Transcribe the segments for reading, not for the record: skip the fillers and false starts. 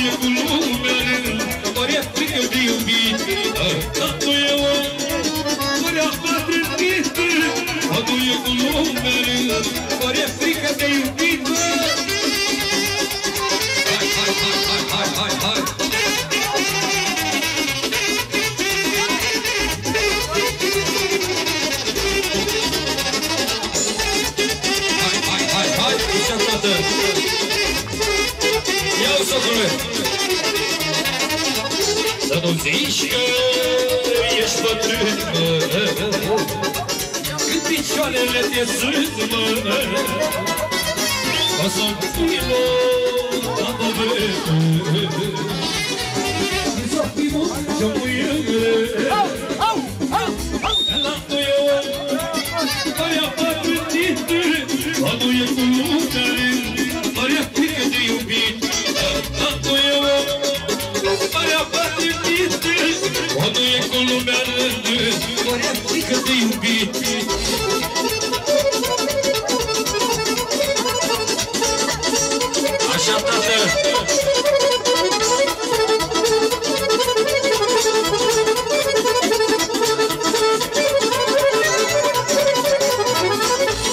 e cu lumea, ori e frică de iubit. Tatu e om, ori e bătrânit, tatu e cu lumea, ori e frică de iubit. Hai. Ia-o, socule! Să nu zici că ești bătrân, când picioarele te sunt, o să-mi pui toată vreme. Să fii mult și-o muiere, la tu e om, ori-a bătrânit, la tu e cu lumea, ori-a frică de iubit. La tu e om, ori-a bătrânit, la tu e cu lumea, ori-a frică de iubit. Așa, tată!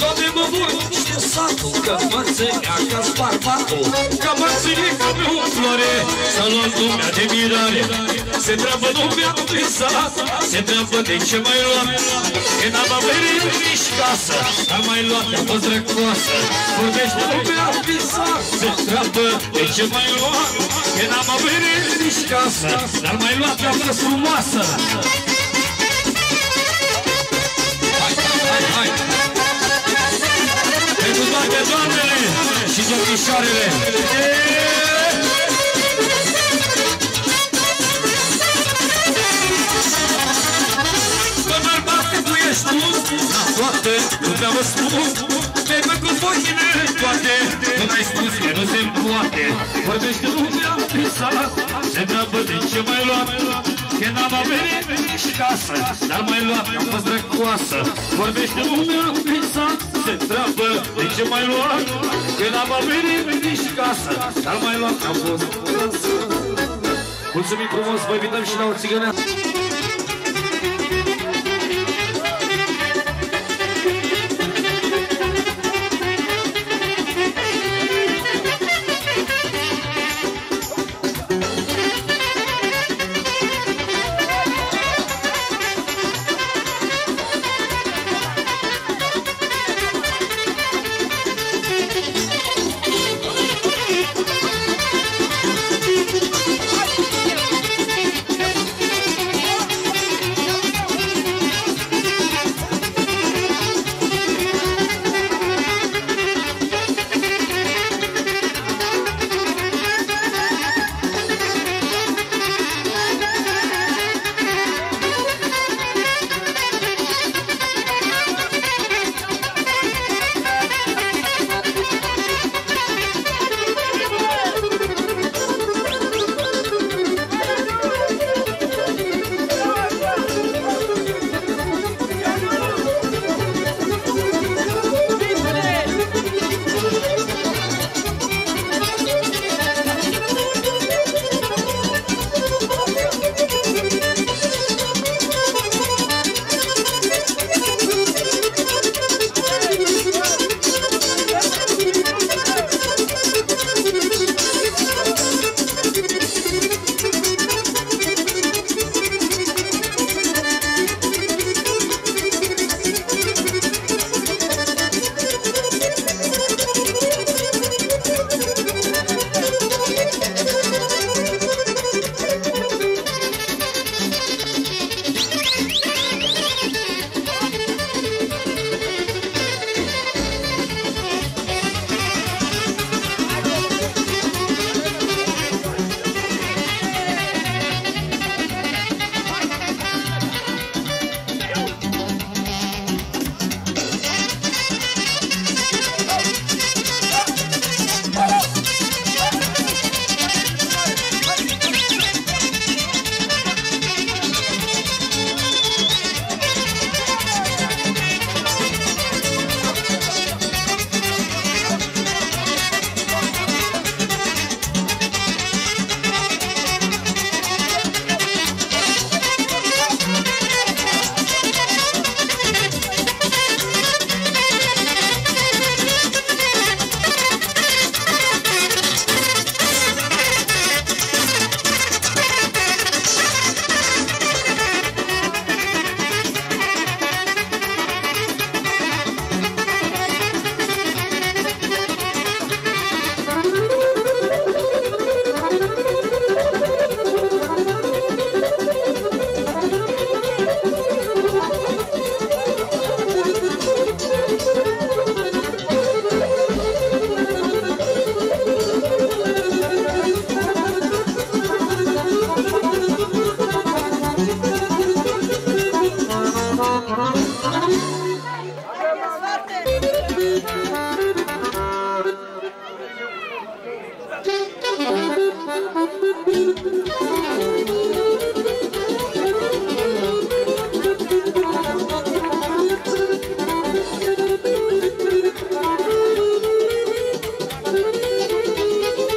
Doamne, mă vorbește satul, că mărțăia ca-s barbatul, că mărțăica pe o floare, s-a luat lumea de mirare. Se întreabă lumea prin sat, se întreabă de ce mai luat, că n-am averit nici casă, dar mai luat a fost răcoasă. Vorbește lumea prin sat, se întreabă de ce mai luat, că n-am averit nici casă, dar mai luat a fost frumoasă. Hai! Pentru toate doamnele și domnișoarele! Bă, bărbate, tu ești tu, la toate, nu te-am spus, mi-ai făcut ochine toate, nu mi-ai spus că nu se poate. Vorbește lumea prin sat, se întreabă de ce mai luat, că n-am averit nici casă, dar mai luat, am fost răcoasă. Vorbește lumea prin sat, se întreabă de ce mai luat, că n-am averit nici casă, dar mai luat, am fost răcoasă. Mulțumim frumos, vă invităm și la o țigănească.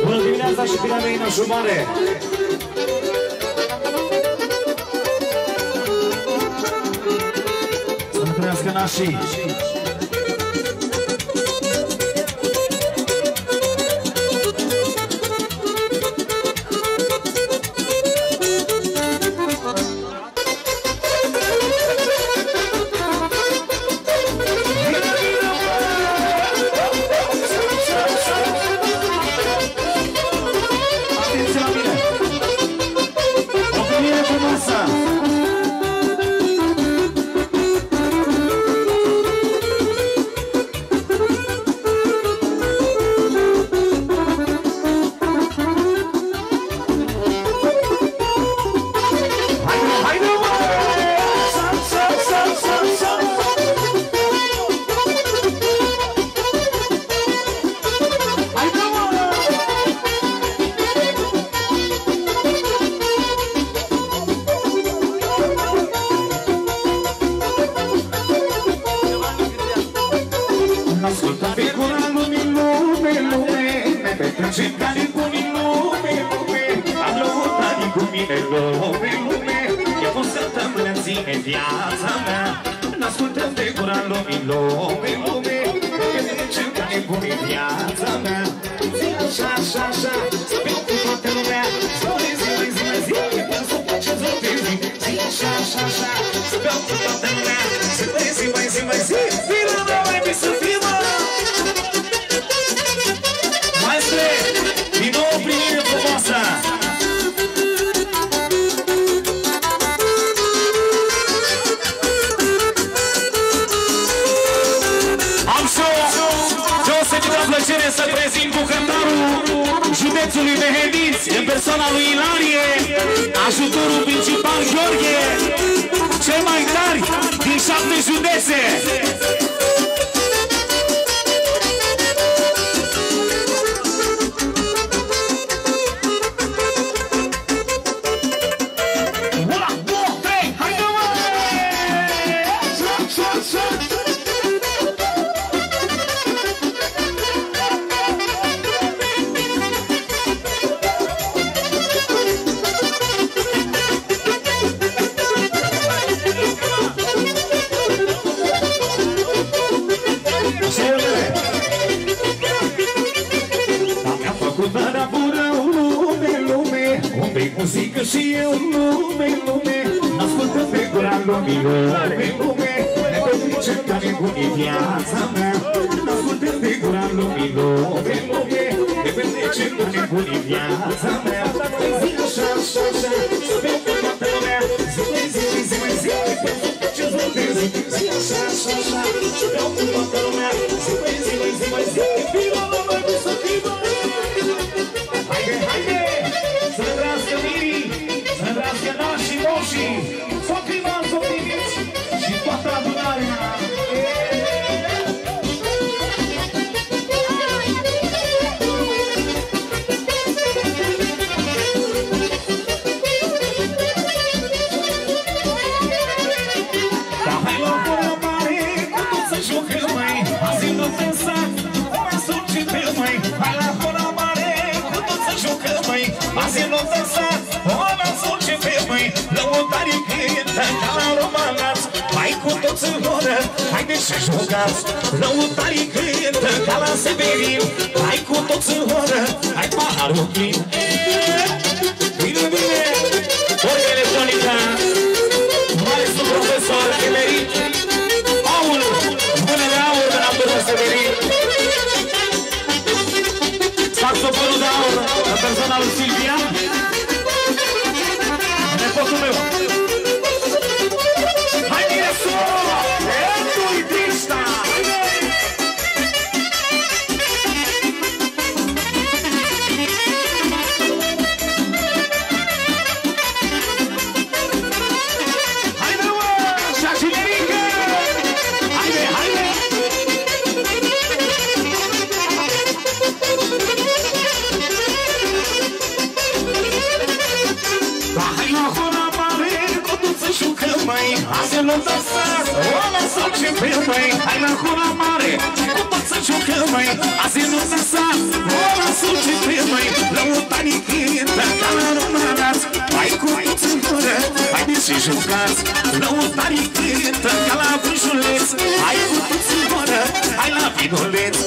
Bună dimineața și bine venit în Șumare! Să-mi trăiască nașii! județului Mehediț, în persoana lui Ilarie, ajutorul principal Gheorghe, cei mai tari din 7 județe. Muzică și eu lume, n-ascultă pe gura lumilor, lume, ne petrecem ca nebunii viața mea. N-ascultă pe gura lumilor, lume, ne petrecem ca nebunii viața mea. Zi așa, așa, așa, sper pe toată lumea, zi mai zi, zi mai zi, pentru ce zotezi. Zi așa, așa, așa, sper pe toată lumea, zi mai zi, mai zi, mai zi, viva la mai să viva. Haide, haide! Să trăiască mirii, să trăiască nașii moșii, socrimați, socrimiți și toată adunarea. Da, hai la fără mare, cu tot să jucăm, măi, azi nu te sat, mai suci pe măi. Hai la fără mare, cu tot să jucăm, măi, azi nu te sat, mai suci pe măi. Lăutarii cântă ca la romanați, mai cu toți în horă, haideți și jucați. Lăutarii cântă ca la Severin, hai cu toți în horă, hai paharul plin. Bine, bine! Ori electronica, maestru profesor Emerit, aur, mânele aur de la Bără Severin. Saxofonul de aur, în persoana lui Silvia, nepotul meu. Hai bine sus! Edui Trista! Haide, mă! Șașinerică! Haide, haide! nu dansați, o lăsăm și pe măi. Hai la hura mare, cu toți să jucăm măi. Azi nu dansați, o lăsăm și pe măi. Lăutanii cântă ca la românați. Hai cu toți în gură, haideți și jucați. Lăutanii cântă ca la vrăjuleț. Hai cu toți în gură, hai la vinuleț.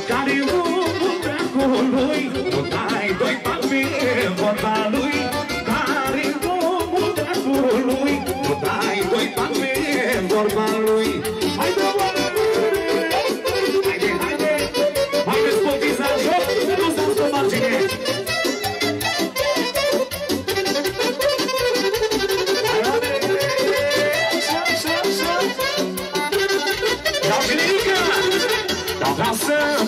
Care omul dracului, nu dai doi palme vorba lui. Care omul dracului, nu dai doi palme vorba lui. Haide, haide, haide, haideți potiți la joc, nu stați pe margine.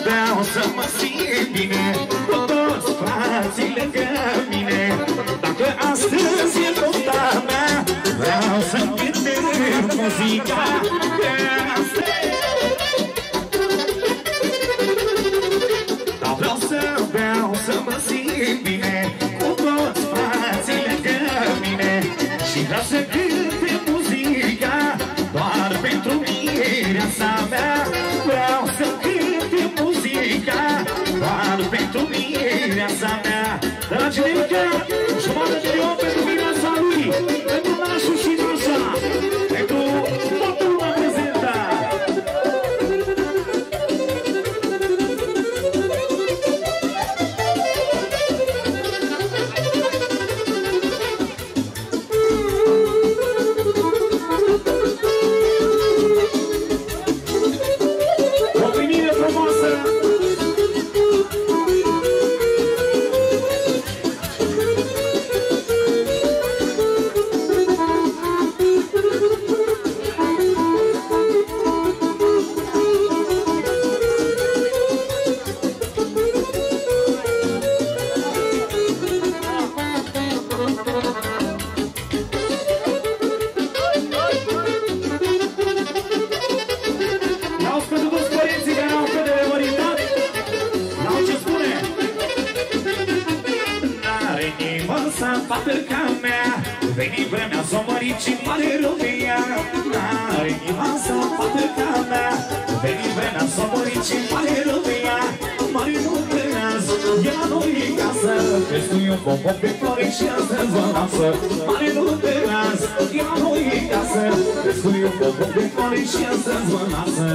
Vreau să mă simt bine cu toți frații lângă mine. Dacă astăzi e nopta mea, vreau să-mi cântesc muzica de astăzi. Dar vreau să mă simt bine cu toți frații lângă mine. Și vreau să cânte muzica doar pentru mireasa mea. Vreau să cânte muzica doar pentru mireasa mea. Dragi Nerica, jumătate de om pentru mireasa lui, pentru nașul și nașa, pentru toată lumea prezentă. Veni vremea s-o mărit și pare lumea. N-are inima să poată ca mea. Veni vremea s-o mărit și pare lumea. Mare nu creaz, e la noi în casă. Crezi tu-i un bombon pe flori și astăzi vă lasă. Mare nu creaz, e la noi în casă. Crezi tu-i un bombon pe flori și astăzi vă lasă.